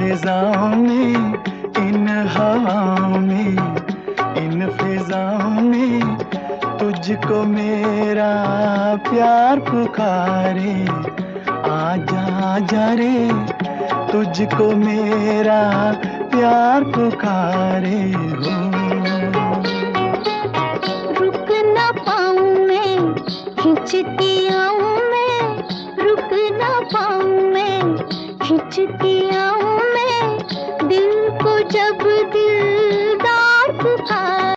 फिजाओं में, इन हवाओं में, इन फिजाओं में तुझको मेरा प्यार पुकारे। आजा आजा रे, तुझको मेरा प्यार पुकारे हो। रुक ना पाऊं मैं, खिंचती आऊं मैं, रुक ना पाऊं मैं, खिंचती आऊं मैं, दिल को जब